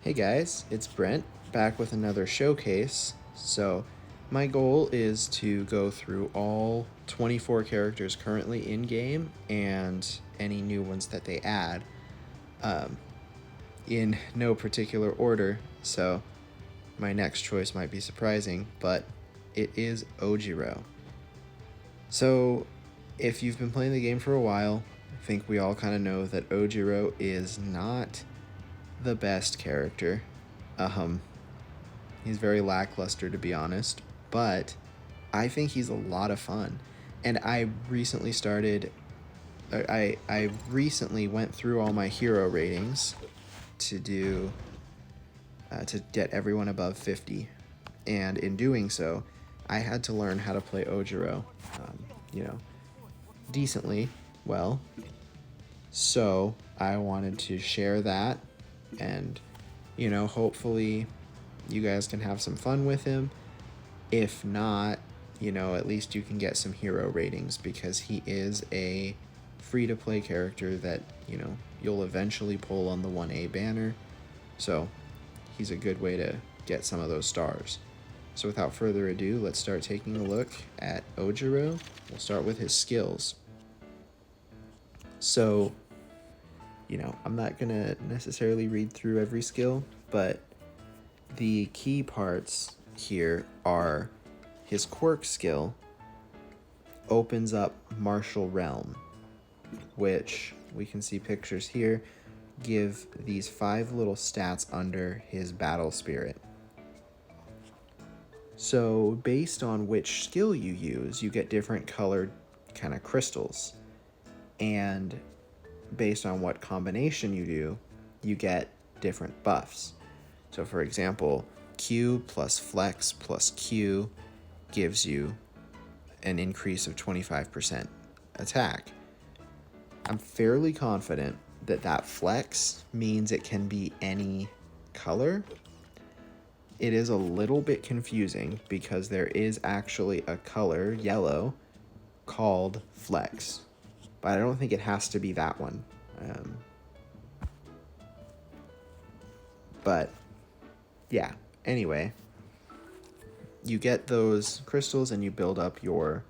Hey guys, it's Brent back with another showcase. So, my goal is to go through all 24 characters currently in game and any new ones that they add in no particular order. So, my next choice might be surprising, but it is Ojiro. So, if you've been playing the game for a while, I think we all kind of know that Ojiro is not the best character. He's very lackluster, to be honest, but I think he's a lot of fun. And I recently went through all my hero ratings to do to get everyone above 50, and in doing so, I had to learn how to play Ojiro, decently well. So I wanted to share that, and hopefully you guys can have some fun with him. If not, at least you can get some hero ratings, because he is a free-to-play character that, you'll eventually pull on the 1A banner. So he's a good way to get some of those stars. So without further ado, let's start taking a look at Ojiro. We'll start with his skills. So, I'm not going to necessarily read through every skill, but the key parts here are his quirk skill opens up Martial Realm, which we can see pictures here give these 5 little stats under his battle spirit. So based on which skill you use, you get different colored kind of crystals, and based on what combination you do, you get different buffs. So for example, Q plus Flex plus Q gives you an increase of 25% attack. I'm fairly confident that that Flex means it can be any color. It is a little bit confusing because there is actually a color, yellow, called Flex, but I don't think it has to be that one. But yeah, anyway, you get those crystals and you build up your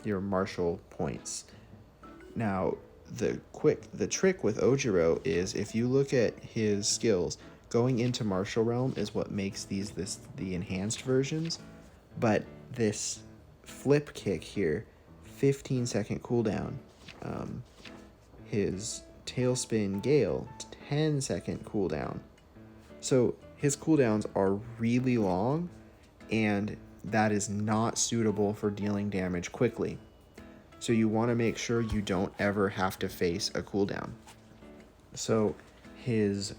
martial points. Now, the trick with Ojiro is, if you look at his skills, going into Martial Realm is what makes the enhanced versions, but this flip kick here, 15-second cooldown. His Tailspin Gale, 10-second cooldown. So his cooldowns are really long, and that is not suitable for dealing damage quickly. So you want to make sure you don't ever have to face a cooldown. So his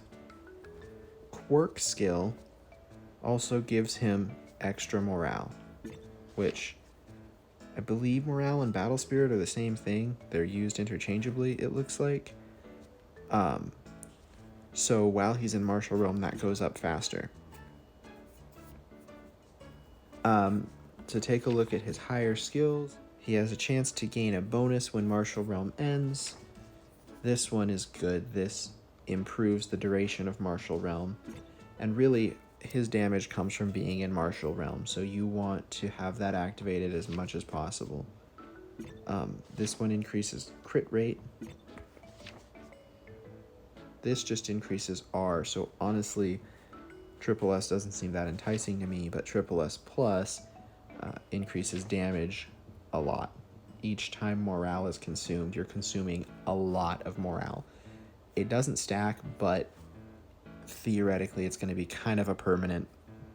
quirk skill also gives him extra morale, which I believe morale and battle spirit are the same thing. They're used interchangeably, it looks like. So while he's in Martial Realm, that goes up faster. To take a look at his higher skills, he has a chance to gain a bonus when Martial Realm ends. This one is good. This improves the duration of Martial Realm. And really, his damage comes from being in Martial Realm, so you want to have that activated as much as possible. This one increases crit rate. This just increases R, so honestly, Triple S doesn't seem that enticing to me, but Triple S Plus increases damage a lot. Each time morale is consumed, you're consuming a lot of morale. It doesn't stack, but theoretically it's going to be kind of a permanent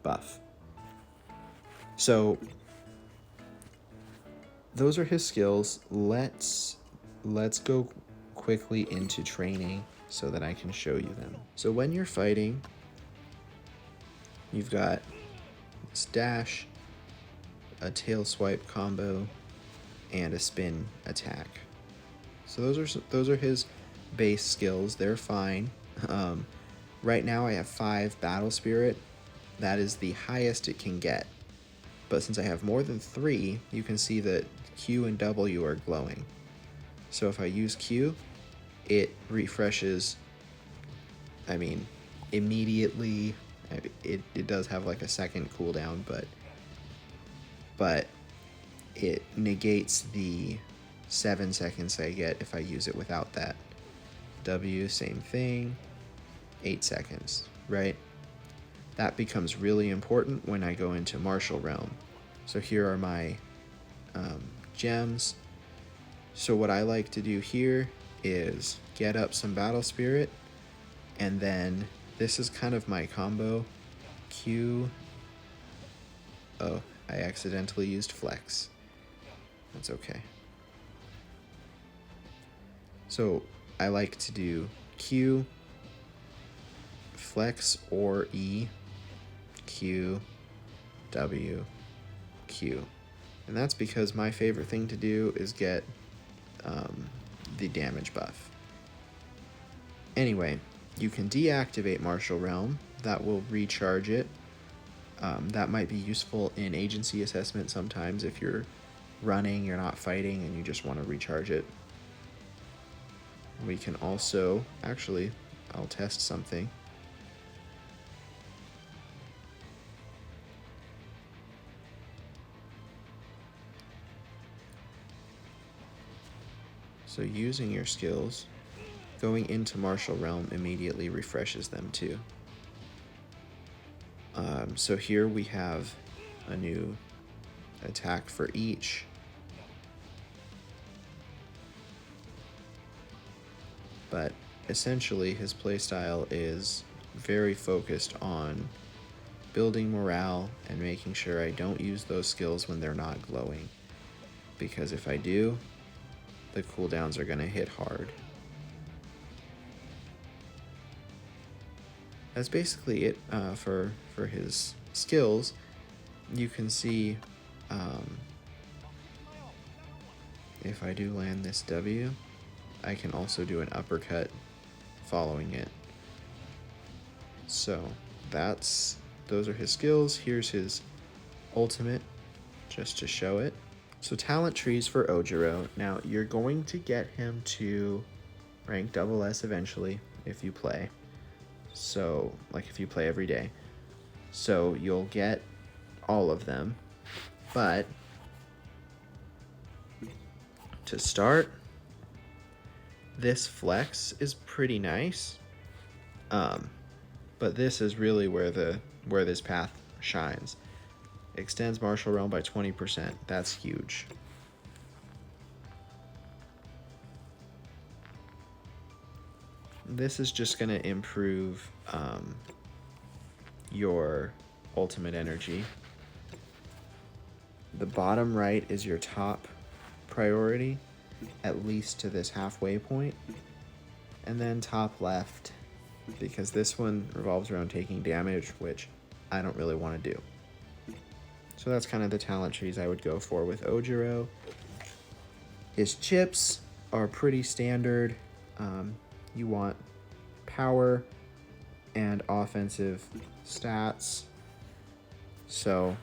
buff. So those are his skills. Let's go quickly into training so that I can show you them. So when you're fighting, you've got this dash, a tail swipe combo, and a spin attack. So those are his base skills. They're fine. Right now I have 5 battle spirit. That is the highest it can get. But since I have more than 3, you can see that Q and W are glowing. So if I use Q, it refreshes I mean, immediately, it does have like a second cooldown, but it negates the 7 seconds I get if I use it without that. W, same thing, 8 seconds, right? That becomes really important when I go into Martial Realm. So here are my gems. So what I like to do here is get up some Battle Spirit, and then this is kind of my combo. Q. Oh, I accidentally used Flex. That's okay. So I like to do Q, Flex or E, Q, W, Q. And that's because my favorite thing to do is get the damage buff. Anyway, you can deactivate Martial Realm. That will recharge it. That might be useful in agency assessment sometimes if you're running, you're not fighting, and you just want to recharge it. We can also, actually, I'll test something. So using your skills, going into Martial Realm immediately refreshes them too. So here we have a new attack for each. But essentially his playstyle is very focused on building morale and making sure I don't use those skills when they're not glowing. Because if I do, the cooldowns are going to hit hard. That's basically it for his skills. You can see if I do land this W, I can also do an uppercut following it. So those are his skills. Here's his ultimate, just to show it. So talent trees for Ojiro. Now you're going to get him to rank SS eventually if you play. So like if you play every day. So you'll get all of them. But to start, this flex is pretty nice. But this is really where this path shines. Extends Martial Realm by 20%. That's huge. This is just going to improve your ultimate energy. The bottom right is your top priority, at least to this halfway point. And then top left, because this one revolves around taking damage, which I don't really want to do. So that's kind of the talent trees I would go for with Ojiro. His chips are pretty standard. You want power and offensive stats. So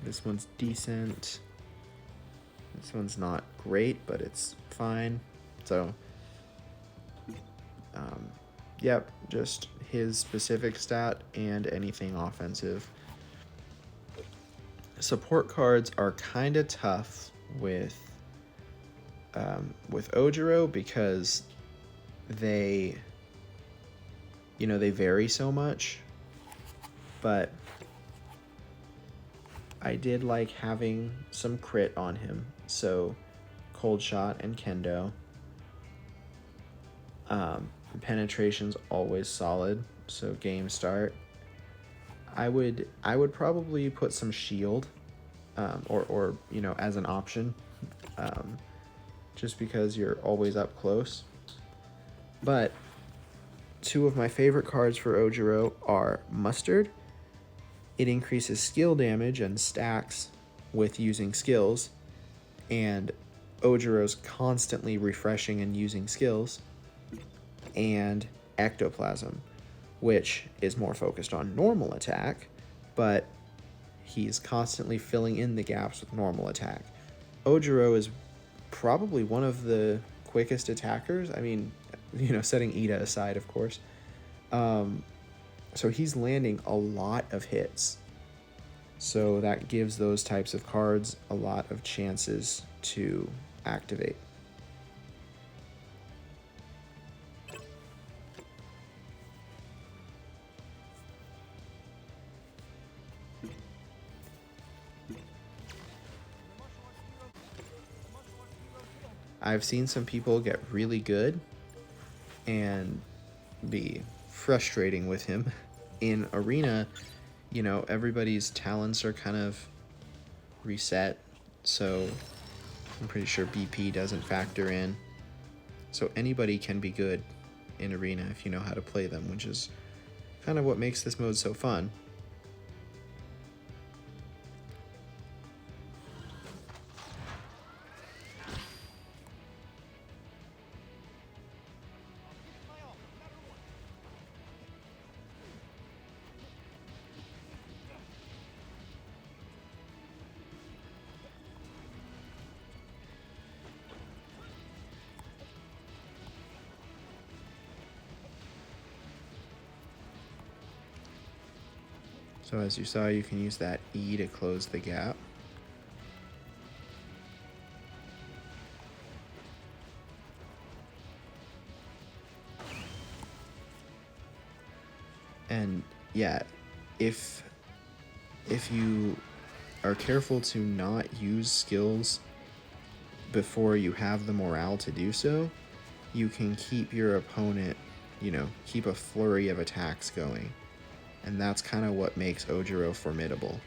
this one's decent. This one's not great, but it's fine. So, yep, just his specific stat and anything offensive. Support cards are kind of tough with Ojiro because they vary so much, but I did like having some crit on him. So cold shot and kendo. Penetration's always solid, so game start. I would probably put some shield, or as an option, just because you're always up close. But two of my favorite cards for Ojiro are Mustard. It increases skill damage and stacks with using skills, and Ojiro's constantly refreshing and using skills. And Ectoplasm, which is more focused on normal attack, but he's constantly filling in the gaps with normal attack. Ojiro is probably one of the quickest attackers. I mean, setting Ida aside, of course. So he's landing a lot of hits. So that gives those types of cards a lot of chances to activate. I've seen some people get really good and be frustrating with him. In Arena, you know, everybody's talents are kind of reset, so I'm pretty sure BP doesn't factor in. So anybody can be good in Arena if you know how to play them, which is kind of what makes this mode so fun. So as you saw, you can use that E to close the gap. And yeah, if you are careful to not use skills before you have the morale to do so, you can keep your opponent, you know, keep a flurry of attacks going. And that's kind of what makes Ojiro formidable.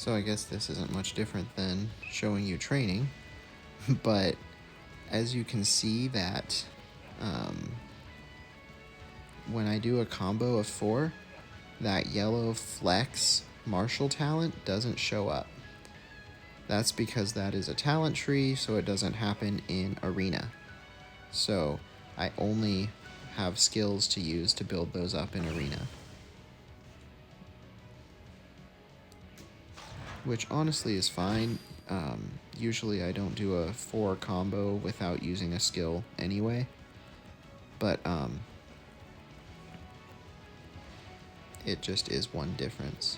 So I guess this isn't much different than showing you training, but as you can see that when I do a combo of 4, that yellow flex martial talent doesn't show up. That's because that is a talent tree, so it doesn't happen in arena. So I only have skills to use to build those up in arena. Which honestly is fine. Usually I don't do a 4 combo without using a skill anyway. But it just is one difference.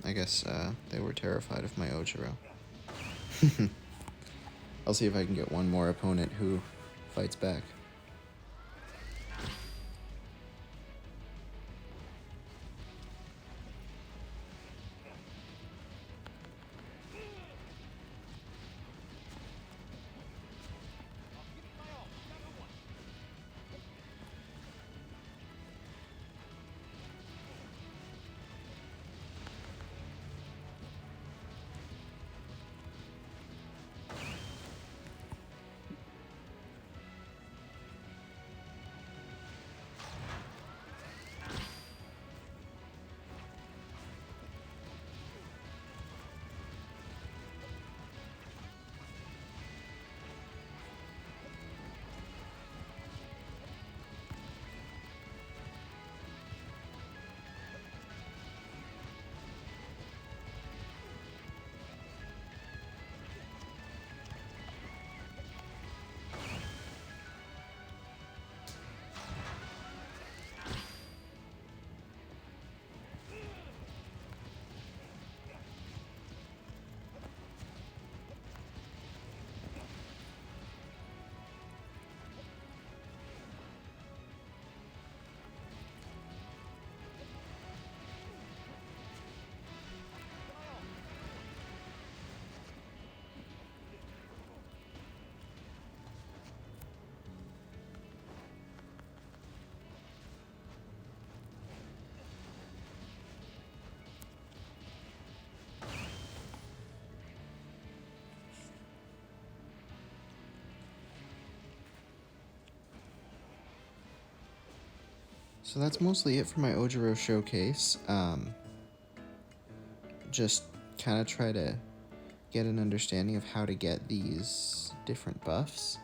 I guess they were terrified of my Ojiro. I'll see if I can get one more opponent who fights back. So that's mostly it for my Ojiro Showcase. Just kind of try to get an understanding of how to get these different buffs,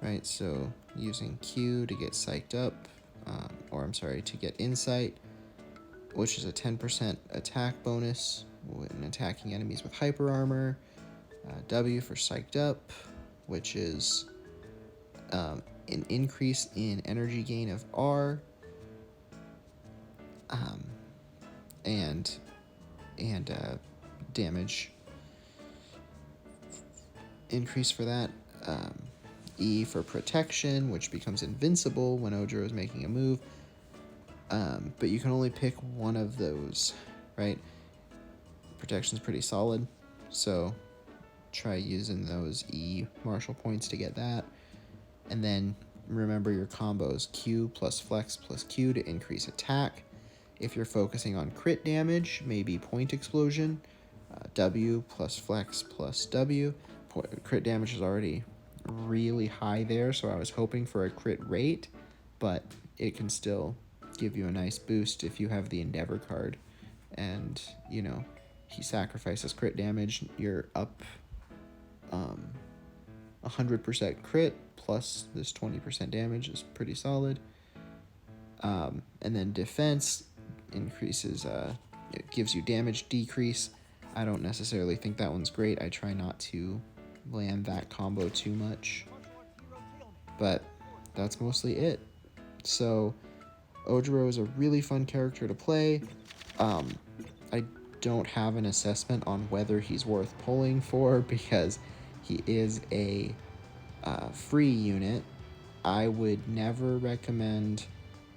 right? So using Q to get psyched up, to get insight, which is a 10% attack bonus when attacking enemies with hyper armor. W for psyched up, which is an increase in energy gain of R, and damage increase for that. E for protection, which becomes invincible when Ojiro is making a move. But you can only pick one of those, right? Protection's pretty solid, so try using those E martial points to get that. And then remember your combos: Q plus flex plus Q to increase attack. If you're focusing on crit damage, maybe point explosion. W plus flex plus W. Crit damage is already really high there, so I was hoping for a crit rate, but it can still give you a nice boost if you have the Endeavor card. And, you know, he sacrifices crit damage, you're up 100% crit, plus this 20% damage is pretty solid. And then defense increases, it gives you damage decrease. I don't necessarily think that one's great. I try not to land that combo too much, but that's mostly it. So Ojiro is a really fun character to play. I don't have an assessment on whether he's worth pulling for because he is a free unit. I would never recommend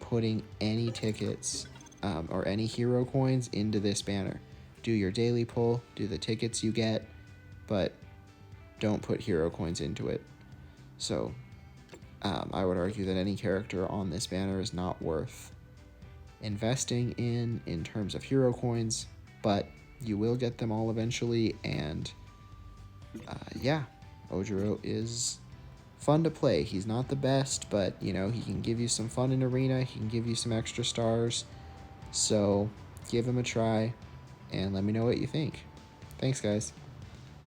putting any tickets or any hero coins into this banner. Do your daily pull, do the tickets you get, but don't put hero coins into it. So I would argue that any character on this banner is not worth investing in terms of hero coins, but you will get them all eventually. And yeah, Ojiro is fun to play. He's not the best, but you know, he can give you some fun in arena, he can give you some extra stars. So give him a try and let me know what you think. Thanks, guys.